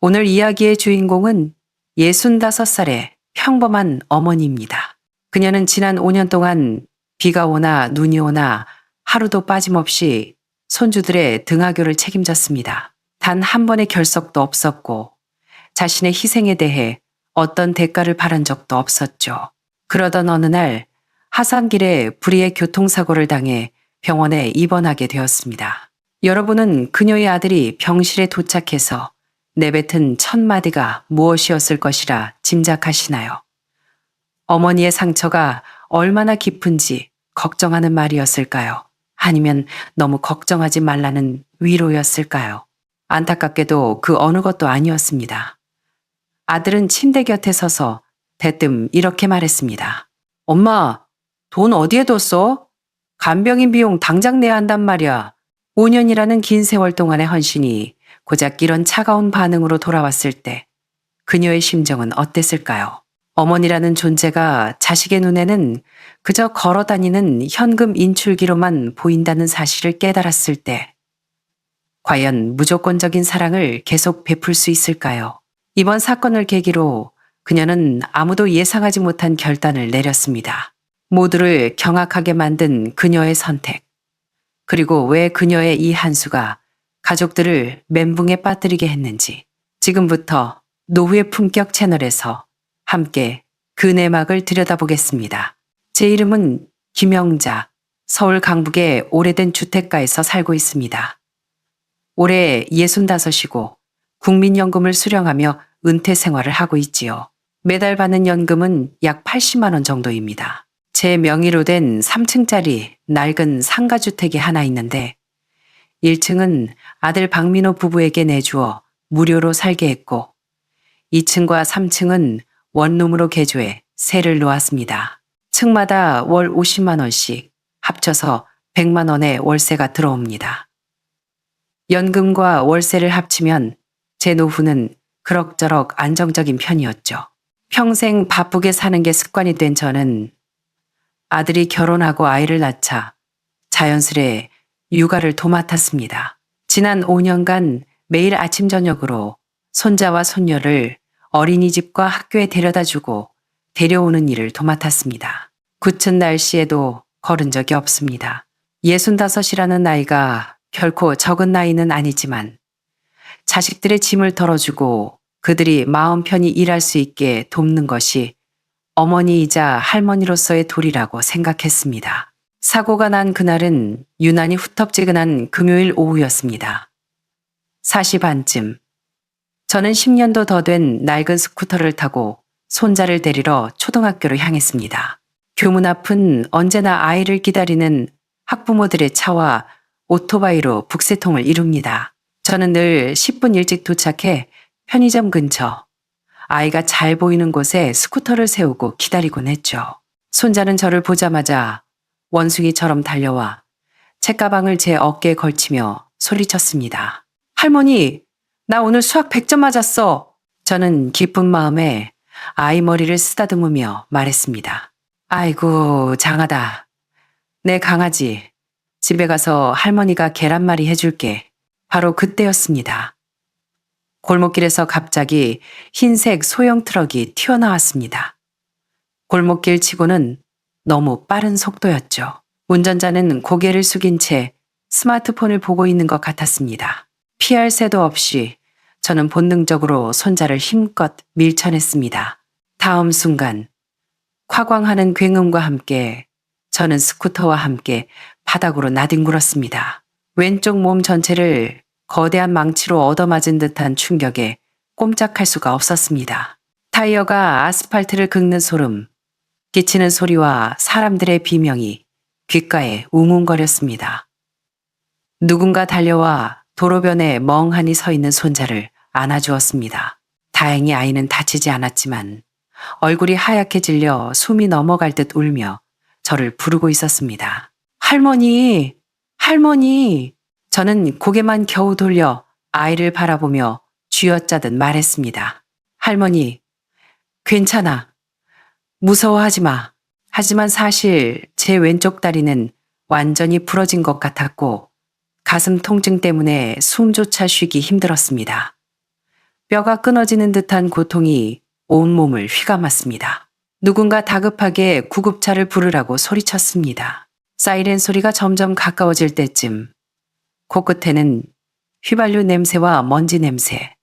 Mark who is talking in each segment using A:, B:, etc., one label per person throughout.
A: 오늘 이야기의 주인공은 65살의 평범한 어머니입니다. 그녀는 지난 5년 동안 비가 오나 눈이 오나 하루도 빠짐없이 손주들의 등하교를 책임졌습니다. 단 한 번의 결석도 없었고 자신의 희생에 대해 어떤 대가를 바란 적도 없었죠. 그러던 어느 날 하산길에 불의의 교통사고를 당해 병원에 입원하게 되었습니다. 여러분은 그녀의 아들이 병실에 도착해서 내뱉은 첫 마디가 무엇이었을 것이라 짐작하시나요? 어머니의 상처가 얼마나 깊은지 걱정하는 말이었을까요? 아니면 너무 걱정하지 말라는 위로였을까요? 안타깝게도 그 어느 것도 아니었습니다. 아들은 침대 곁에 서서 대뜸 이렇게 말했습니다. 엄마, 돈 어디에 뒀어? 간병인 비용 당장 내야 한단 말이야. 5년이라는 긴 세월 동안의 헌신이 고작 이런 차가운 반응으로 돌아왔을 때 그녀의 심정은 어땠을까요? 어머니라는 존재가 자식의 눈에는 그저 걸어다니는 현금 인출기로만 보인다는 사실을 깨달았을 때 과연 무조건적인 사랑을 계속 베풀 수 있을까요? 이번 사건을 계기로 그녀는 아무도 예상하지 못한 결단을 내렸습니다. 모두를 경악하게 만든 그녀의 선택. 그리고 왜 그녀의 이 한수가 가족들을 멘붕에 빠뜨리게 했는지 지금부터 노후의 품격 채널에서 함께 그 내막을 들여다보겠습니다. 제 이름은 김영자, 서울 강북의 오래된 주택가에서 살고 있습니다. 올해 65이고 국민연금을 수령하며 은퇴 생활을 하고 있지요. 매달 받는 연금은 약 80만 원 정도입니다. 제 명의로 된 3층짜리 낡은 상가주택이 하나 있는데 1층은 아들 박민호 부부에게 내주어 무료로 살게 했고 2층과 3층은 원룸으로 개조해 세를 놓았습니다. 층마다 월 50만 원씩 합쳐서 100만 원의 월세가 들어옵니다. 연금과 월세를 합치면 제 노후는 그럭저럭 안정적인 편이었죠. 평생 바쁘게 사는 게 습관이 된 저는 아들이 결혼하고 아이를 낳자 자연스레 육아를 도맡았습니다. 지난 5년간 매일 아침 저녁으로 손자와 손녀를 어린이집과 학교에 데려다주고 데려오는 일을 도맡았습니다. 굳은 날씨에도 걸은 적이 없습니다. 65이라는 나이가 결코 적은 나이는 아니지만 자식들의 짐을 덜어주고 그들이 마음 편히 일할 수 있게 돕는 것이 어머니이자 할머니로서의 도리라고 생각했습니다. 사고가 난 그날은 유난히 후텁지근한 금요일 오후였습니다. 4시 반쯤 저는 10년도 더 된 낡은 스쿠터를 타고 손자를 데리러 초등학교로 향했습니다. 교문 앞은 언제나 아이를 기다리는 학부모들의 차와 오토바이로 북새통을 이룹니다. 저는 늘 10분 일찍 도착해 편의점 근처 아이가 잘 보이는 곳에 스쿠터를 세우고 기다리곤 했죠. 손자는 저를 보자마자 원숭이처럼 달려와 책가방을 제 어깨에 걸치며 소리쳤습니다. 할머니, 나 오늘 수학 100점 맞았어. 저는 기쁜 마음에 아이 머리를 쓰다듬으며 말했습니다. 아이고, 장하다. 내 강아지. 집에 가서 할머니가 계란말이 해줄게. 바로 그때였습니다. 골목길에서 갑자기 흰색 소형 트럭이 튀어나왔습니다. 골목길 치고는 너무 빠른 속도였죠. 운전자는 고개를 숙인 채 스마트폰을 보고 있는 것 같았습니다. 피할 새도 없이 저는 본능적으로 손자를 힘껏 밀쳐냈습니다. 다음 순간 콱광하는 굉음과 함께 저는 스쿠터와 함께 바닥으로 나뒹굴었습니다. 왼쪽 몸 전체를 거대한 망치로 얻어맞은 듯한 충격에 꼼짝할 수가 없었습니다. 타이어가 아스팔트를 긁는 소름, 기치는 소리와 사람들의 비명이 귓가에 웅웅거렸습니다. 누군가 달려와 도로변에 멍하니 서 있는 손자를 안아주었습니다. 다행히 아이는 다치지 않았지만 얼굴이 하얗게 질려 숨이 넘어갈 듯 울며 저를 부르고 있었습니다. 할머니, 할머니. 저는 고개만 겨우 돌려 아이를 바라보며 쥐어짜듯 말했습니다. 할머니, 괜찮아. 무서워하지 마. 하지만 사실 제 왼쪽 다리는 완전히 부러진 것 같았고 가슴 통증 때문에 숨조차 쉬기 힘들었습니다. 뼈가 끊어지는 듯한 고통이 온몸을 휘감았습니다. 누군가 다급하게 구급차를 부르라고 소리쳤습니다. 사이렌 소리가 점점 가까워질 때쯤 코끝에는 휘발유 냄새와 먼지 냄새,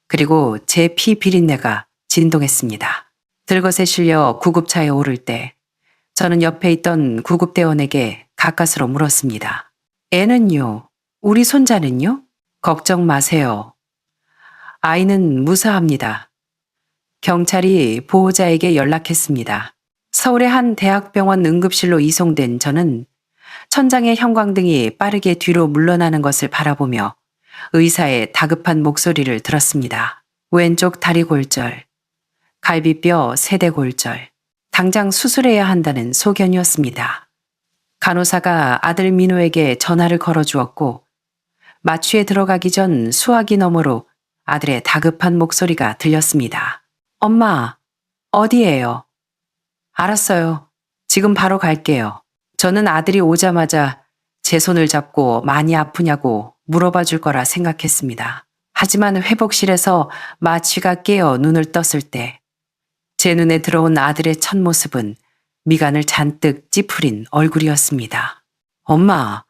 A: 그리고 제 피 비린내가 진동했습니다. 들것에 실려 구급차에 오를 때 저는 옆에 있던 구급대원에게 가까스로 물었습니다. 애는요? 우리 손자는요? 걱정 마세요. 아이는 무사합니다. 경찰이 보호자에게 연락했습니다. 서울의 한 대학병원 응급실로 이송된 저는 천장의 형광등이 빠르게 뒤로 물러나는 것을 바라보며 의사의 다급한 목소리를 들었습니다. 왼쪽 다리 골절, 갈비뼈 세대 골절, 당장 수술해야 한다는 소견이었습니다. 간호사가 아들 민호에게 전화를 걸어주었고 마취에 들어가기 전 수화기 너머로 아들의 다급한 목소리가 들렸습니다. 엄마, 어디예요? 알았어요. 지금 바로 갈게요. 저는 아들이 오자마자 제 손을 잡고 많이 아프냐고 물어봐 줄 거라 생각했습니다. 하지만 회복실에서 마취가 깨어 눈을 떴을 때 제 눈에 들어온 아들의 첫 모습은 미간을 잔뜩 찌푸린 얼굴이었습니다. 엄마,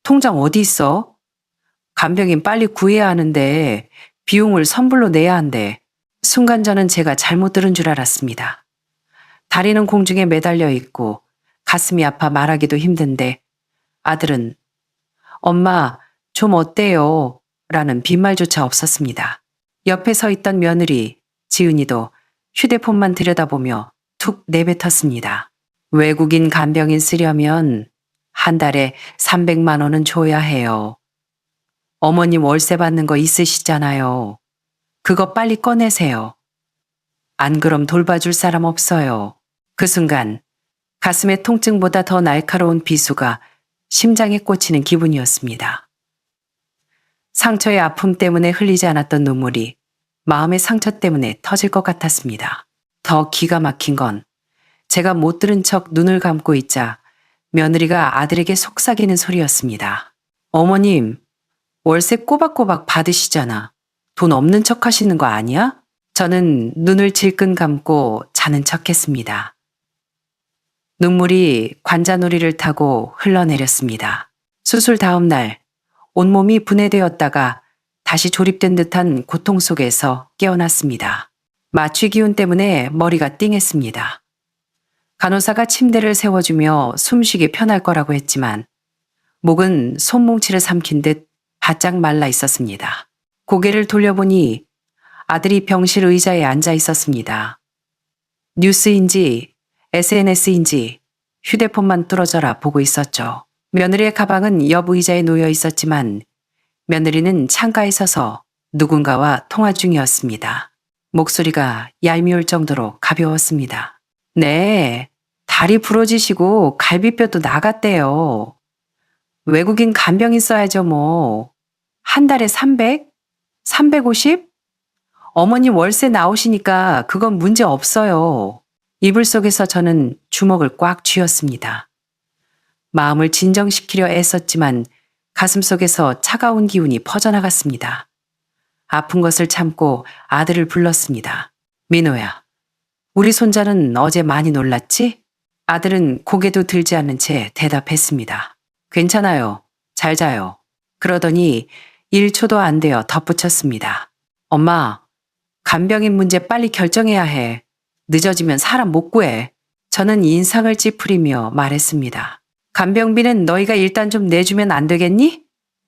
A: 통장 어디 있어? 간병인 빨리 구해야 하는데 비용을 선불로 내야 한대. 순간 저는 제가 잘못 들은 줄 알았습니다. 다리는 공중에 매달려 있고 가슴이 아파 말하기도 힘든데 아들은 엄마, 좀 어때요? 라는 빈말조차 없었습니다. 옆에 서 있던 며느리 지은이도 휴대폰만 들여다보며 툭 내뱉었습니다. 외국인 간병인 쓰려면 한 달에 300만 원은 줘야 해요. 어머님 월세 받는 거 있으시잖아요. 그거 빨리 꺼내세요. 안 그럼 돌봐줄 사람 없어요. 그 순간 가슴의 통증보다 더 날카로운 비수가 심장에 꽂히는 기분이었습니다. 상처의 아픔 때문에 흘리지 않았던 눈물이 마음의 상처 때문에 터질 것 같았습니다. 더 기가 막힌 건 제가 못 들은 척 눈을 감고 있자 며느리가 아들에게 속삭이는 소리였습니다. 어머님, 월세 꼬박꼬박 받으시잖아. 돈 없는 척 하시는 거 아니야? 저는 눈을 질끈 감고 자는 척 했습니다. 눈물이 관자놀이를 타고 흘러내렸습니다. 수술 다음 날 온몸이 분해되었다가 다시 조립된 듯한 고통 속에서 깨어났습니다. 마취 기운 때문에 머리가 띵했습니다. 간호사가 침대를 세워주며 숨쉬기 편할 거라고 했지만 목은 손뭉치를 삼킨 듯 바짝 말라 있었습니다. 고개를 돌려보니 아들이 병실 의자에 앉아 있었습니다. 뉴스인지 SNS인지 휴대폰만 뚫어져라 보고 있었죠. 며느리의 가방은 옆 의자에 놓여 있었지만 며느리는 창가에 서서 누군가와 통화 중이었습니다. 목소리가 얄미울 정도로 가벼웠습니다. 네, 다리 부러지시고 갈비뼈도 나갔대요. 외국인 간병인 써야죠 뭐. 한 달에 300? 350? 어머님 월세 나오시니까 그건 문제 없어요. 이불 속에서 저는 주먹을 꽉 쥐었습니다. 마음을 진정시키려 애썼지만 가슴속에서 차가운 기운이 퍼져나갔습니다. 아픈 것을 참고 아들을 불렀습니다. 민호야, 우리 손자는 어제 많이 놀랐지? 아들은 고개도 들지 않는 채 대답했습니다. 괜찮아요. 잘 자요. 그러더니 1초도 안 되어 덧붙였습니다. 엄마, 간병인 문제 빨리 결정해야 해. 늦어지면 사람 못 구해. 저는 인상을 찌푸리며 말했습니다. 간병비는 너희가 일단 좀 내주면 안 되겠니?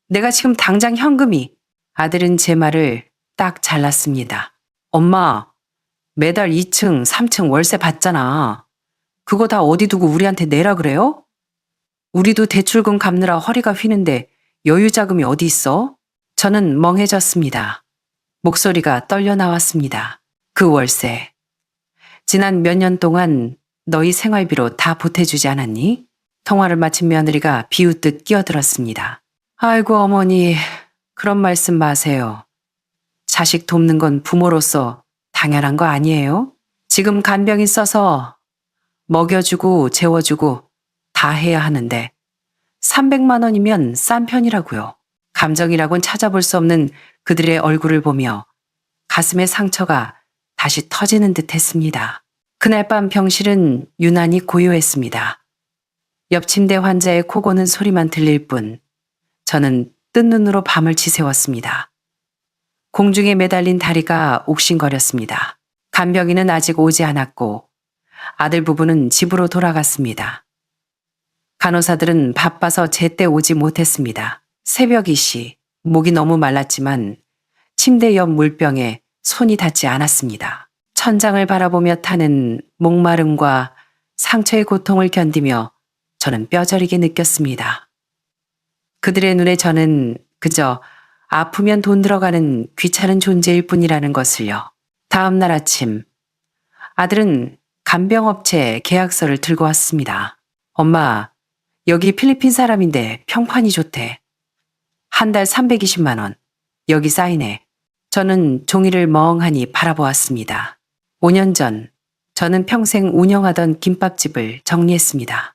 A: 내가 지금 당장 현금이. 아들은 제 말을 딱 잘랐습니다. 엄마, 매달 2층, 3층 월세 받잖아. 그거 다 어디 두고 우리한테 내라 그래요? 우리도 대출금 갚느라 허리가 휘는데 여유 자금이 어디 있어? 저는 멍해졌습니다. 목소리가 떨려 나왔습니다. 그 월세. 지난 몇 년 동안 너희 생활비로 다 보태주지 않았니? 통화를 마친 며느리가 비웃듯 끼어들었습니다. 아이고 어머니, 그런 말씀 마세요. 자식 돕는 건 부모로서 당연한 거 아니에요? 지금 간병인 써서 먹여주고 재워주고 다 해야 하는데 300만 원이면 싼 편이라고요. 감정이라곤 찾아볼 수 없는 그들의 얼굴을 보며 가슴의 상처가 다시 터지는 듯 했습니다. 그날 밤 병실은 유난히 고요했습니다. 옆 침대 환자의 코 고는 소리만 들릴 뿐 저는 뜬 눈으로 밤을 지새웠습니다. 공중에 매달린 다리가 옥신거렸습니다. 간병인은 아직 오지 않았고 아들 부부는 집으로 돌아갔습니다. 간호사들은 바빠서 제때 오지 못했습니다. 새벽 2시, 목이 너무 말랐지만 침대 옆 물병에 손이 닿지 않았습니다. 천장을 바라보며 타는 목마름과 상처의 고통을 견디며 저는 뼈저리게 느꼈습니다. 그들의 눈에 저는 그저 아프면 돈 들어가는 귀찮은 존재일 뿐이라는 것을요. 다음 날 아침, 아들은 간병업체 계약서를 들고 왔습니다. 엄마, 여기 필리핀 사람인데 평판이 좋대. 한 달 320만 원. 여기 사인해. 저는 종이를 멍하니 바라보았습니다. 5년 전 저는 평생 운영하던 김밥집을 정리했습니다.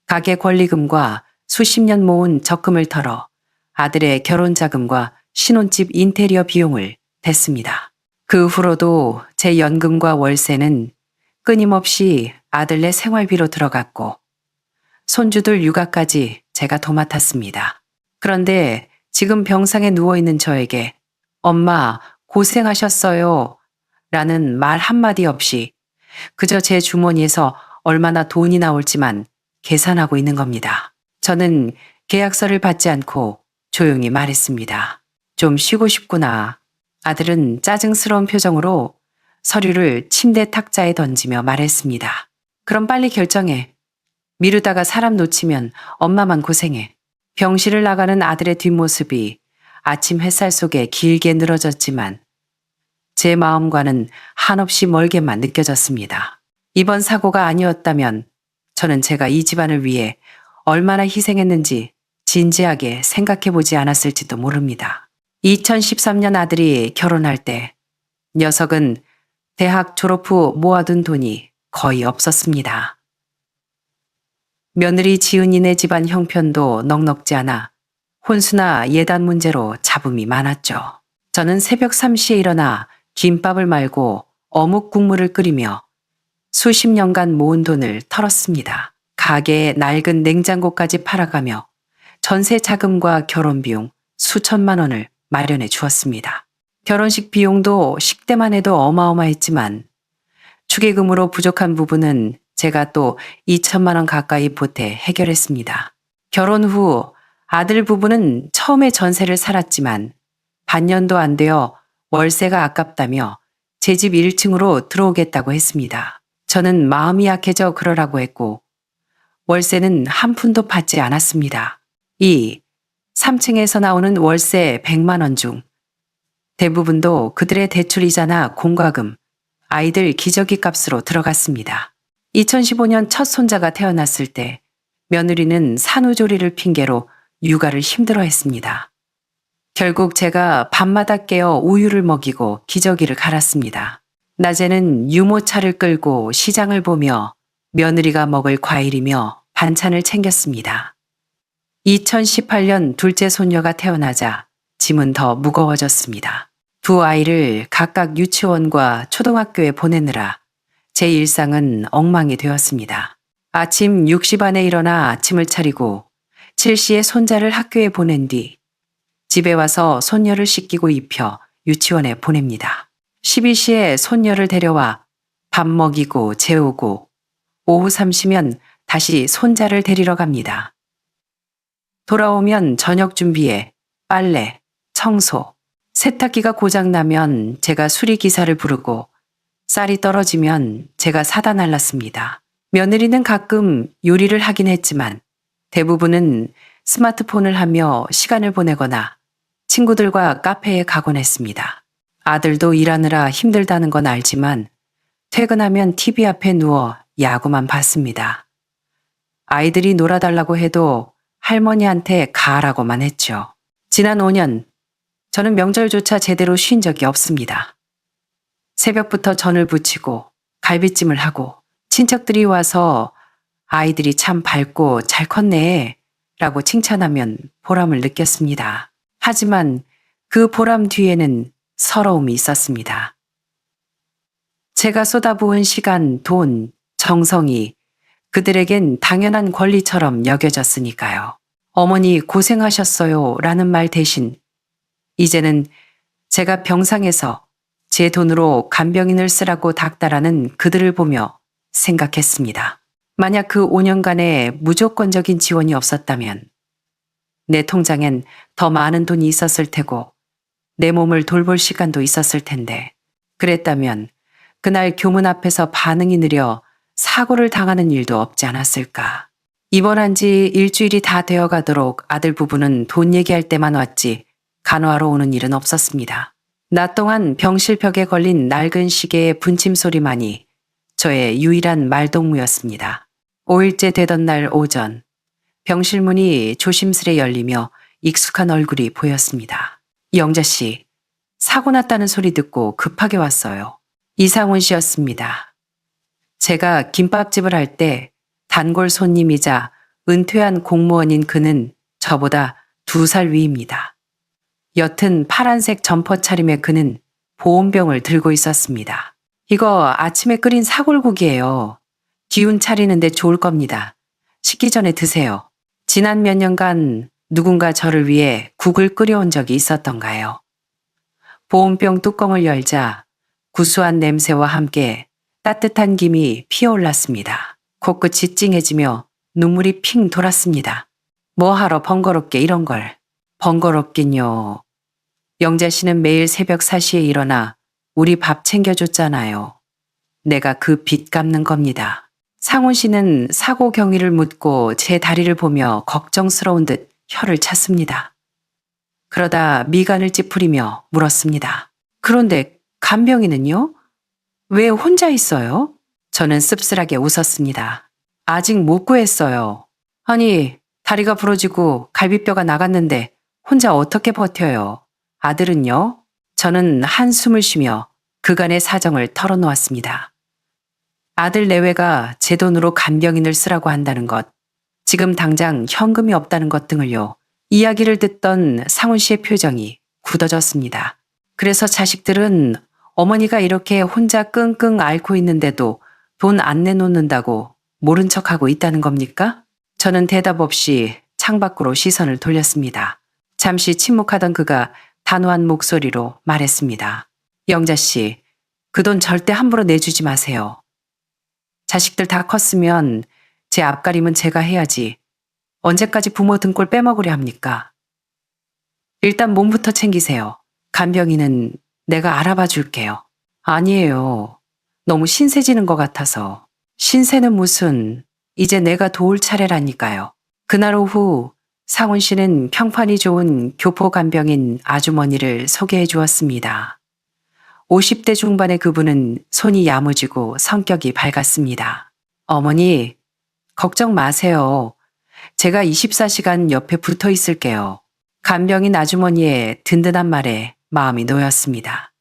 A: 가게 권리금과 수십 년 모은 적금을 털어 아들의 결혼 자금과 신혼집 인테리어 비용을 댔습니다. 그 후로도 제 연금과 월세는 끊임없이 아들네 생활비로 들어갔고 손주들 육아까지 제가 도맡았습니다. 그런데 지금 병상에 누워있는 저에게 엄마 고생하셨어요 라는 말 한마디 없이 그저 제 주머니에서 얼마나 돈이 나올지만 계산하고 있는 겁니다. 저는 계약서를 받지 않고 조용히 말했습니다. 좀 쉬고 싶구나. 아들은 짜증스러운 표정으로 서류를 침대 탁자에 던지며 말했습니다. 그럼 빨리 결정해. 미루다가 사람 놓치면 엄마만 고생해. 병실을 나가는 아들의 뒷모습이 아침 햇살 속에 길게 늘어졌지만 제 마음과는 한없이 멀게만 느껴졌습니다. 이번 사고가 아니었다면 저는 제가 이 집안을 위해 얼마나 희생했는지 진지하게 생각해보지 않았을지도 모릅니다. 2013년 아들이 결혼할 때 녀석은 대학 졸업 후 모아둔 돈이 거의 없었습니다. 며느리 지은이네 집안 형편도 넉넉지 않아 혼수나 예단 문제로 잡음이 많았죠. 저는 새벽 3시에 일어나 김밥을 말고 어묵 국물을 끓이며 수십 년간 모은 돈을 털었습니다. 가게에 낡은 냉장고까지 팔아가며 전세 자금과 결혼 비용 수천만 원을 마련해 주었습니다. 결혼식 비용도 식대만 해도 어마어마했지만 축의금으로 부족한 부분은 제가 또 2천만 원 가까이 보태 해결했습니다. 결혼 후 아들 부부는 처음에 전세를 살았지만 반년도 안 되어 월세가 아깝다며 제 집 1층으로 들어오겠다고 했습니다. 저는 마음이 약해져 그러라고 했고 월세는 한 푼도 받지 않았습니다. 3층에서 나오는 월세 100만 원 중 대부분도 그들의 대출이자나 공과금, 아이들 기저귀 값으로 들어갔습니다. 2015년 첫 손자가 태어났을 때 며느리는 산후조리를 핑계로 육아를 힘들어했습니다. 결국 제가 밤마다 깨어 우유를 먹이고 기저귀를 갈았습니다. 낮에는 유모차를 끌고 시장을 보며 며느리가 먹을 과일이며 반찬을 챙겼습니다. 2018년 둘째 손녀가 태어나자 짐은 더 무거워졌습니다. 두 아이를 각각 유치원과 초등학교에 보내느라 제 일상은 엉망이 되었습니다. 아침 6시 반에 일어나 아침을 차리고 7시에 손자를 학교에 보낸 뒤 집에 와서 손녀를 씻기고 입혀 유치원에 보냅니다. 12시에 손녀를 데려와 밥 먹이고 재우고 오후 3시면 다시 손자를 데리러 갑니다. 돌아오면 저녁 준비에 빨래, 청소, 세탁기가 고장나면 제가 수리기사를 부르고 쌀이 떨어지면 제가 사다 날랐습니다. 며느리는 가끔 요리를 하긴 했지만 대부분은 스마트폰을 하며 시간을 보내거나 친구들과 카페에 가곤 했습니다. 아들도 일하느라 힘들다는 건 알지만 퇴근하면 TV 앞에 누워 야구만 봤습니다. 아이들이 놀아달라고 해도 할머니한테 가라고만 했죠. 지난 5년 저는 명절조차 제대로 쉰 적이 없습니다. 새벽부터 전을 부치고 갈비찜을 하고 친척들이 와서 아이들이 참 밝고 잘 컸네 라고 칭찬하면 보람을 느꼈습니다. 하지만 그 보람 뒤에는 서러움이 있었습니다. 제가 쏟아부은 시간, 돈, 정성이 그들에겐 당연한 권리처럼 여겨졌으니까요. 어머니 고생하셨어요 라는 말 대신 이제는 제가 병상에서 제 돈으로 간병인을 쓰라고 닥달하는 그들을 보며 생각했습니다. 만약 그 5년간의 무조건적인 지원이 없었다면 내 통장엔 더 많은 돈이 있었을 테고 내 몸을 돌볼 시간도 있었을 텐데 그랬다면 그날 교문 앞에서 반응이 느려 사고를 당하는 일도 없지 않았을까. 입원한 지 일주일이 다 되어 가도록 아들 부부는 돈 얘기할 때만 왔지 간호하러 오는 일은 없었습니다. 낮 동안 병실벽에 걸린 낡은 시계의 분침 소리만이 저의 유일한 말동무였습니다. 5일째 되던 날 오전 병실 문이 조심스레 열리며 익숙한 얼굴이 보였습니다. 영자 씨, 사고 났다는 소리 듣고 급하게 왔어요. 이상훈 씨였습니다. 제가 김밥집을 할 때 단골 손님이자 은퇴한 공무원인 그는 저보다 2살 위입니다. 옅은 파란색 점퍼 차림의 그는 보온병을 들고 있었습니다. 이거 아침에 끓인 사골국이에요. 기운 차리는데 좋을 겁니다. 식기 전에 드세요. 지난 몇 년간 누군가 저를 위해 국을 끓여온 적이 있었던가요? 보온병 뚜껑을 열자 구수한 냄새와 함께 따뜻한 김이 피어올랐습니다. 코끝이 찡해지며 눈물이 핑 돌았습니다. 뭐하러 번거롭게 이런 걸. 번거롭긴요. 영자 씨는 매일 새벽 4시에 일어나 우리 밥 챙겨줬잖아요. 내가 그 빚 갚는 겁니다. 상훈 씨는 사고 경위를 묻고 제 다리를 보며 걱정스러운 듯 혀를 찼습니다. 그러다 미간을 찌푸리며 물었습니다. 그런데 간병인은요? 왜 혼자 있어요? 저는 씁쓸하게 웃었습니다. 아직 못 구했어요. 아니, 다리가 부러지고 갈비뼈가 나갔는데 혼자 어떻게 버텨요? 아들은요? 저는 한숨을 쉬며 그간의 사정을 털어놓았습니다. 아들 내외가 제 돈으로 간병인을 쓰라고 한다는 것, 지금 당장 현금이 없다는 것 등을요. 이야기를 듣던 상훈 씨의 표정이 굳어졌습니다. 그래서 자식들은 어머니가 이렇게 혼자 끙끙 앓고 있는데도 돈 안 내놓는다고 모른 척하고 있다는 겁니까? 저는 대답 없이 창밖으로 시선을 돌렸습니다. 잠시 침묵하던 그가 단호한 목소리로 말했습니다. 영자 씨, 그 돈 절대 함부로 내주지 마세요. 자식들 다 컸으면 제 앞가림은 제가 해야지. 언제까지 부모 등골 빼먹으려 합니까? 일단 몸부터 챙기세요. 간병인은 내가 알아봐 줄게요. 아니에요. 너무 신세지는 것 같아서. 신세는 무슨, 이제 내가 도울 차례라니까요. 그날 오후 상훈 씨는 평판이 좋은 교포 간병인 아주머니를 소개해 주었습니다. 50대 중반의 그분은 손이 야무지고 성격이 밝았습니다. 어머니, 걱정 마세요. 제가 24시간 옆에 붙어 있을게요. 간병인 아주머니의 든든한 말에 마음이 놓였습니다.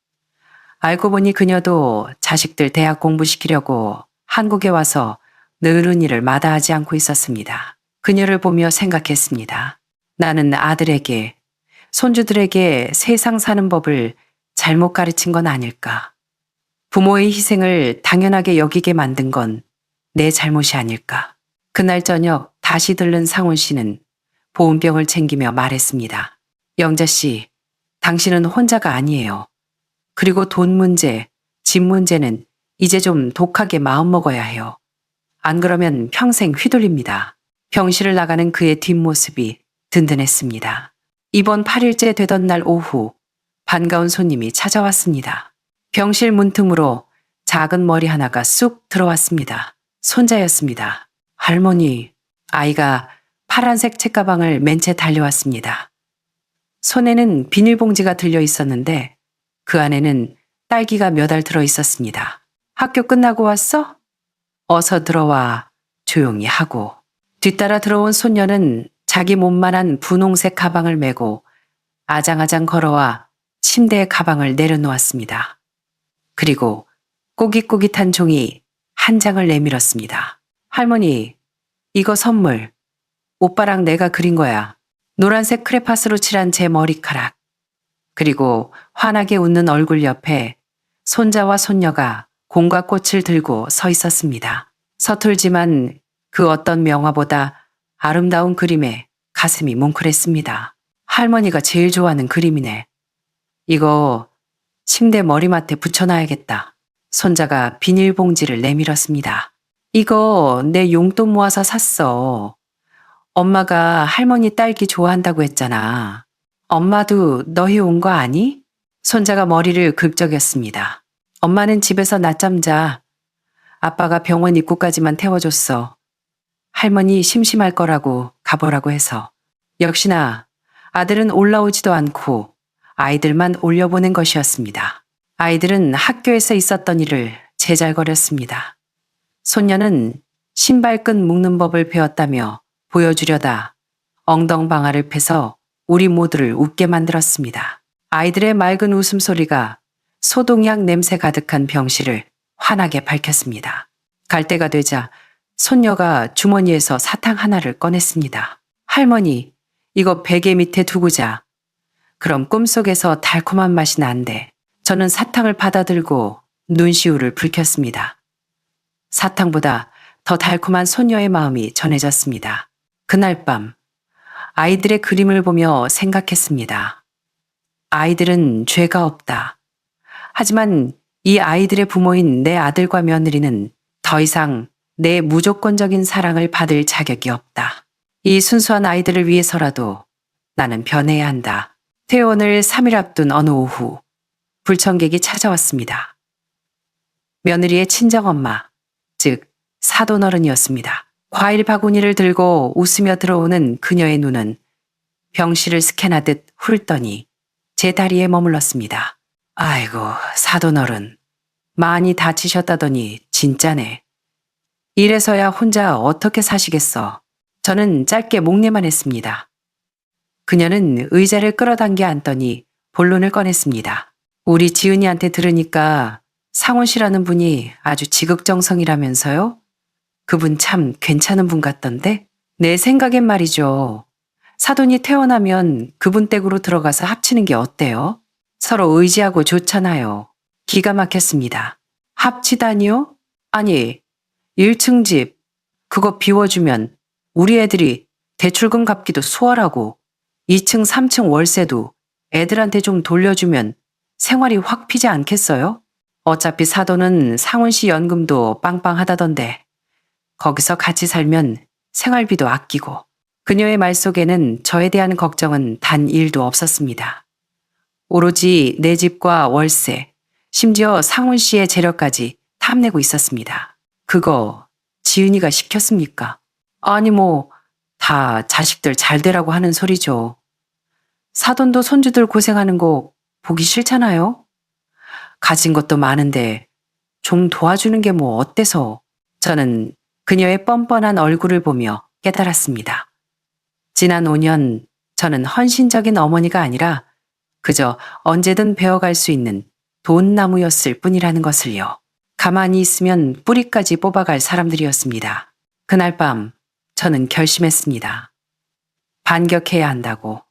A: 알고 보니 그녀도 자식들 대학 공부시키려고 한국에 와서 늘은 일을 마다하지 않고 있었습니다. 그녀를 보며 생각했습니다. 나는 아들에게, 손주들에게 세상 사는 법을 잘못 가르친 건 아닐까. 부모의 희생을 당연하게 여기게 만든 건 내 잘못이 아닐까. 그날 저녁 다시 들른 상훈 씨는 보온병을 챙기며 말했습니다. 영자 씨, 당신은 혼자가 아니에요. 그리고 돈 문제, 집 문제는 이제 좀 독하게 마음먹어야 해요. 안 그러면 평생 휘둘립니다. 병실을 나가는 그의 뒷모습이 든든했습니다. 입원 8일째 되던 날 오후 반가운 손님이 찾아왔습니다. 병실 문틈으로 작은 머리 하나가 쑥 들어왔습니다. 손자였습니다. 할머니, 아이가 파란색 책가방을 맨 채 달려왔습니다. 손에는 비닐봉지가 들려 있었는데 그 안에는 딸기가 몇 알 들어 있었습니다. 학교 끝나고 왔어? 어서 들어와. 조용히 하고. 뒤따라 들어온 손녀는 자기 몸만한 분홍색 가방을 메고 아장아장 걸어와 침대에 가방을 내려놓았습니다. 그리고 꼬깃꼬깃한 종이 한 장을 내밀었습니다. 할머니, 이거 선물. 오빠랑 내가 그린 거야. 노란색 크레파스로 칠한 제 머리카락. 그리고 환하게 웃는 얼굴 옆에 손자와 손녀가 공과 꽃을 들고 서 있었습니다. 서툴지만 그 어떤 명화보다 아름다운 그림에 가슴이 뭉클했습니다. 할머니가 제일 좋아하는 그림이네. 이거 침대 머리맡에 붙여놔야겠다. 손자가 비닐봉지를 내밀었습니다. 이거 내 용돈 모아서 샀어. 엄마가 할머니 딸기 좋아한다고 했잖아. 엄마도 너희 온 거 아니? 손자가 머리를 긁적였습니다. 엄마는 집에서 낮잠 자. 아빠가 병원 입구까지만 태워줬어. 할머니 심심할 거라고 가보라고 해서. 역시나 아들은 올라오지도 않고 아이들만 올려보낸 것이었습니다. 아이들은 학교에서 있었던 일을 제잘거렸습니다. 손녀는 신발끈 묶는 법을 배웠다며 보여주려다 엉덩방아를 패서 우리 모두를 웃게 만들었습니다. 아이들의 맑은 웃음소리가 소독약 냄새 가득한 병실을 환하게 밝혔습니다. 갈 때가 되자 손녀가 주머니에서 사탕 하나를 꺼냈습니다. 할머니, 이거 베개 밑에 두고 자. 그럼 꿈속에서 달콤한 맛이 난대. 저는 사탕을 받아들고 눈시울을 붉혔습니다. 사탕보다 더 달콤한 손녀의 마음이 전해졌습니다. 그날 밤 아이들의 그림을 보며 생각했습니다. 아이들은 죄가 없다. 하지만 이 아이들의 부모인 내 아들과 며느리는 더 이상 내 무조건적인 사랑을 받을 자격이 없다. 이 순수한 아이들을 위해서라도 나는 변해야 한다. 퇴원을 3일 앞둔 어느 오후 불청객이 찾아왔습니다. 며느리의 친정엄마, 즉 사돈어른이었습니다. 과일 바구니를 들고 웃으며 들어오는 그녀의 눈은 병실을 스캔하듯 훑더니 제 다리에 머물렀습니다. 아이고, 사돈어른. 많이 다치셨다더니 진짜네. 이래서야 혼자 어떻게 사시겠어. 저는 짧게 목례만 했습니다. 그녀는 의자를 끌어당겨 앉더니 본론을 꺼냈습니다. 우리 지은이한테 들으니까 상훈 씨라는 분이 아주 지극정성이라면서요? 그분 참 괜찮은 분 같던데? 내 생각엔 말이죠. 사돈이 퇴원하면 그분 댁으로 들어가서 합치는 게 어때요? 서로 의지하고 좋잖아요. 기가 막혔습니다. 합치다니요? 아니, 1층 집 그거 비워주면 우리 애들이 대출금 갚기도 수월하고 2층, 3층 월세도 애들한테 좀 돌려주면 생활이 확 피지 않겠어요? 어차피 사돈은 상훈 씨 연금도 빵빵하다던데 거기서 같이 살면 생활비도 아끼고. 그녀의 말 속에는 저에 대한 걱정은 단 1도 없었습니다. 오로지 내 집과 월세, 심지어 상훈 씨의 재력까지 탐내고 있었습니다. 그거 지은이가 시켰습니까? 아니 다 자식들 잘 되라고 하는 소리죠. 사돈도 손주들 고생하는 거 보기 싫잖아요? 가진 것도 많은데 좀 도와주는 게 뭐 어때서. 저는 그녀의 뻔뻔한 얼굴을 보며 깨달았습니다. 지난 5년 저는 헌신적인 어머니가 아니라 그저 언제든 배워갈 수 있는 돈나무였을 뿐이라는 것을요. 가만히 있으면 뿌리까지 뽑아갈 사람들이었습니다. 그날 밤 저는 결심했습니다. 반격해야 한다고.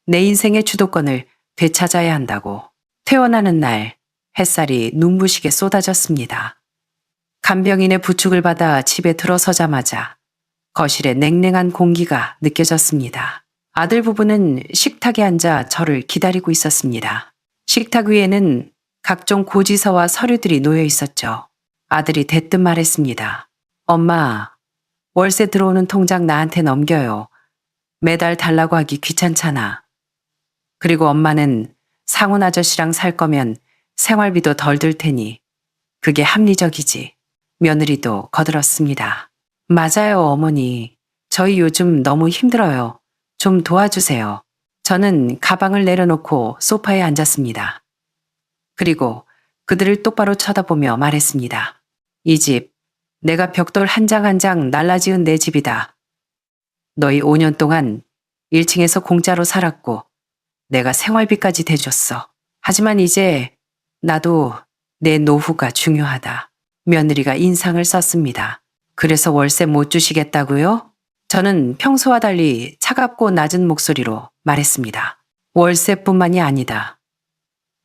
A: 내 인생의 주도권을 되찾아야 한다고. 퇴원하는 날 햇살이 눈부시게 쏟아졌습니다. 간병인의 부축을 받아 집에 들어서자마자 거실에 냉랭한 공기가 느껴졌습니다. 아들 부부는 식탁에 앉아 저를 기다리고 있었습니다. 식탁 위에는 각종 고지서와 서류들이 놓여 있었죠. 아들이 대뜸 말했습니다. 엄마, 월세 들어오는 통장 나한테 넘겨요. 매달 달라고 하기 귀찮잖아. 그리고 엄마는 상훈 아저씨랑 살 거면 생활비도 덜 들 테니 그게 합리적이지. 며느리도 거들었습니다. 맞아요, 어머니. 저희 요즘 너무 힘들어요. 좀 도와주세요. 저는 가방을 내려놓고 소파에 앉았습니다. 그리고 그들을 똑바로 쳐다보며 말했습니다. 이 집, 내가 벽돌 한 장 한 장 날라지은 내 집이다. 너희 5년 동안 1층에서 공짜로 살았고 내가 생활비까지 대줬어. 하지만 이제 나도 내 노후가 중요하다. 며느리가 인상을 썼습니다. 그래서 월세 못 주시겠다고요? 저는 평소와 달리 차갑고 낮은 목소리로 말했습니다. 월세뿐만이 아니다.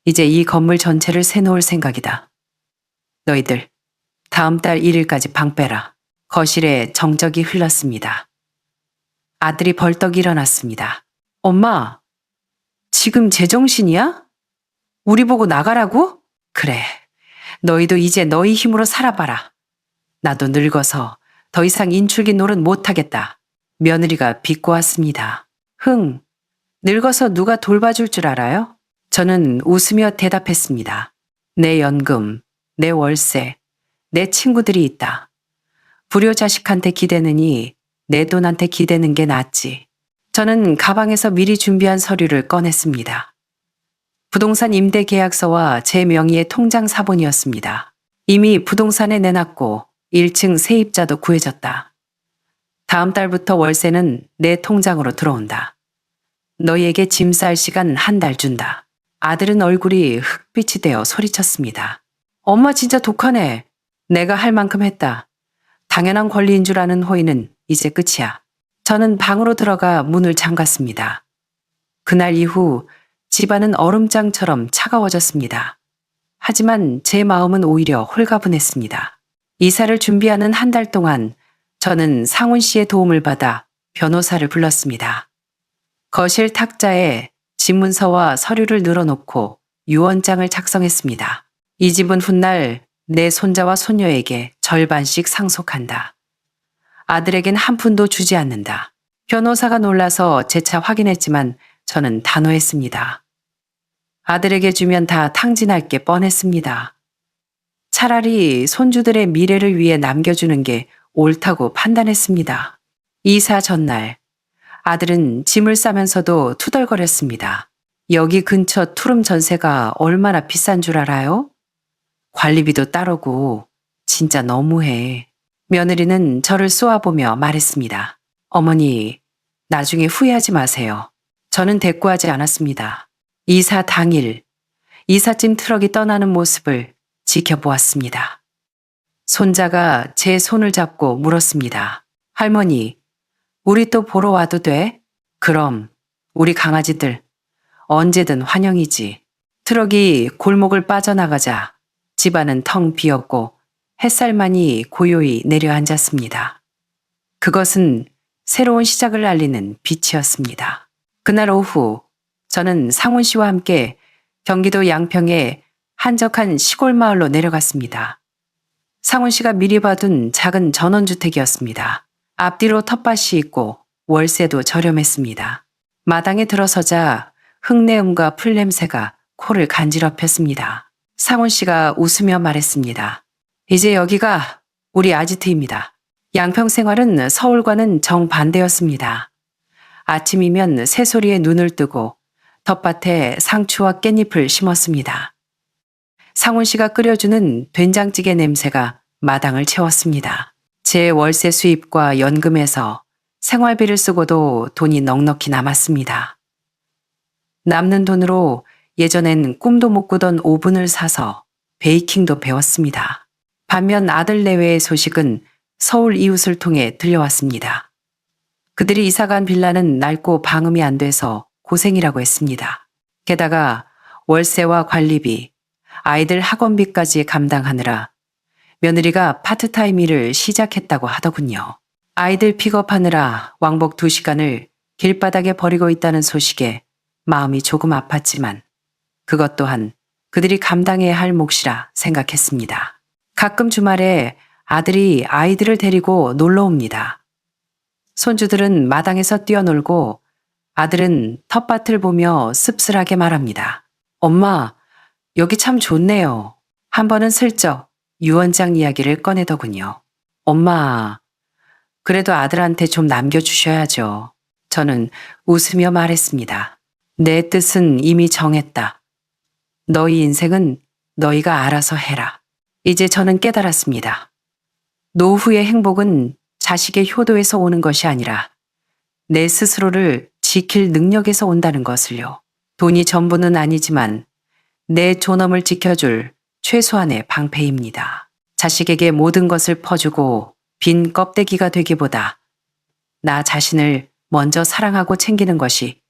A: 이제 이 건물 전체를 새놓을 생각이다. 너희들 다음 달 1일까지 방 빼라. 거실에 정적이 흘렀습니다. 아들이 벌떡 일어났습니다. 엄마, 지금 제정신이야? 우리 보고 나가라고? 그래, 너희도 이제 너희 힘으로 살아봐라. 나도 늙어서 더 이상 인출기 노릇 못하겠다. 며느리가 비꼬았습니다. 흥, 늙어서 누가 돌봐줄 줄 알아요? 저는 웃으며 대답했습니다. 내 연금, 내 월세, 내 친구들이 있다. 불효자식한테 기대느니 내 돈한테 기대는 게 낫지. 저는 가방에서 미리 준비한 서류를 꺼냈습니다. 부동산 임대 계약서와 제 명의의 통장 사본이었습니다. 이미 부동산에 내놨고 1층 세입자도 구해졌다. 다음 달부터 월세는 내 통장으로 들어온다. 너희에게 짐 쌀 시간 한 달 준다. 아들은 얼굴이 흑빛이 되어 소리쳤습니다. 엄마 진짜 독하네. 내가 할 만큼 했다. 당연한 권리인 줄 아는 호의는 이제 끝이야. 저는 방으로 들어가 문을 잠갔습니다. 그날 이후 집안은 얼음장처럼 차가워졌습니다. 하지만 제 마음은 오히려 홀가분했습니다. 이사를 준비하는 한 달 동안 저는 상훈 씨의 도움을 받아 변호사를 불렀습니다. 거실 탁자에 집문서와 서류를 늘어놓고 유언장을 작성했습니다. 이 집은 훗날 내 손자와 손녀에게 절반씩 상속한다. 아들에겐 한 푼도 주지 않는다. 변호사가 놀라서 재차 확인했지만 저는 단호했습니다. 아들에게 주면 다 탕진할 게 뻔했습니다. 차라리 손주들의 미래를 위해 남겨주는 게 옳다고 판단했습니다. 이사 전날 아들은 짐을 싸면서도 투덜거렸습니다. 여기 근처 투룸 전세가 얼마나 비싼 줄 알아요? 관리비도 따르고 진짜 너무해. 며느리는 저를 쏘아보며 말했습니다. 어머니, 나중에 후회하지 마세요. 저는 대꾸하지 않았습니다. 이사 당일 이삿짐 트럭이 떠나는 모습을 지켜보았습니다. 손자가 제 손을 잡고 물었습니다. 할머니, 우리 또 보러 와도 돼? 그럼 우리 강아지들 언제든 환영이지. 트럭이 골목을 빠져나가자 집안은 텅 비었고 햇살만이 고요히 내려앉았습니다. 그것은 새로운 시작을 알리는 빛이었습니다. 그날 오후 저는 상훈 씨와 함께 경기도 양평의 한적한 시골 마을로 내려갔습니다. 상훈 씨가 미리 봐둔 작은 전원주택이었습니다. 앞뒤로 텃밭이 있고 월세도 저렴했습니다. 마당에 들어서자 흙내음과 풀냄새가 코를 간지럽혔습니다. 상훈 씨가 웃으며 말했습니다. 이제 여기가 우리 아지트입니다. 양평 생활은 서울과는 정반대였습니다. 아침이면 새소리에 눈을 뜨고 텃밭에 상추와 깻잎을 심었습니다. 상훈 씨가 끓여주는 된장찌개 냄새가 마당을 채웠습니다. 제 월세 수입과 연금에서 생활비를 쓰고도 돈이 넉넉히 남았습니다. 남는 돈으로 예전엔 꿈도 못 꾸던 오븐을 사서 베이킹도 배웠습니다. 반면 아들 내외의 소식은 서울 이웃을 통해 들려왔습니다. 그들이 이사간 빌라는 낡고 방음이 안 돼서 고생이라고 했습니다. 게다가 월세와 관리비, 아이들 학원비까지 감당하느라 며느리가 파트타임 일을 시작했다고 하더군요. 아이들 픽업하느라 왕복 2시간을 길바닥에 버리고 있다는 소식에 마음이 조금 아팠지만 그것 또한 그들이 감당해야 할 몫이라 생각했습니다. 가끔 주말에 아들이 아이들을 데리고 놀러 옵니다. 손주들은 마당에서 뛰어놀고 아들은 텃밭을 보며 씁쓸하게 말합니다. 엄마, 여기 참 좋네요. 한 번은 슬쩍 유언장 이야기를 꺼내더군요. 엄마, 그래도 아들한테 좀 남겨주셔야죠. 저는 웃으며 말했습니다. 내 뜻은 이미 정했다. 너희 인생은 너희가 알아서 해라. 이제 저는 깨달았습니다. 노후의 행복은 자식의 효도에서 오는 것이 아니라 내 스스로를 지킬 능력에서 온다는 것을요. 돈이 전부는 아니지만 내 존엄을 지켜줄 최소한의 방패입니다. 자식에게 모든 것을 퍼주고 빈 껍데기가 되기보다 나 자신을 먼저 사랑하고 챙기는 것이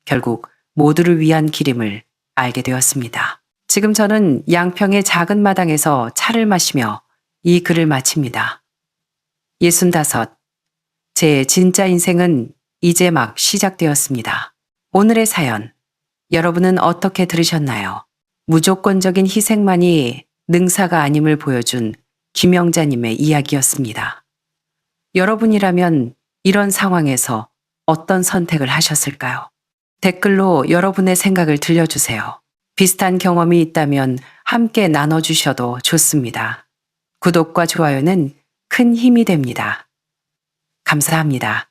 A: 결국 모두를 위한 길임을 알게 되었습니다. 지금 저는 양평의 작은 마당에서 차를 마시며 이 글을 마칩니다. 65. 제 진짜 인생은 이제 막 시작되었습니다. 오늘의 사연, 여러분은 어떻게 들으셨나요? 무조건적인 희생만이 능사가 아님을 보여준 김영자님의 이야기였습니다. 여러분이라면 이런 상황에서 어떤 선택을 하셨을까요? 댓글로 여러분의 생각을 들려주세요. 비슷한 경험이 있다면 함께 나눠주셔도 좋습니다. 구독과 좋아요는 큰 힘이 됩니다. 감사합니다.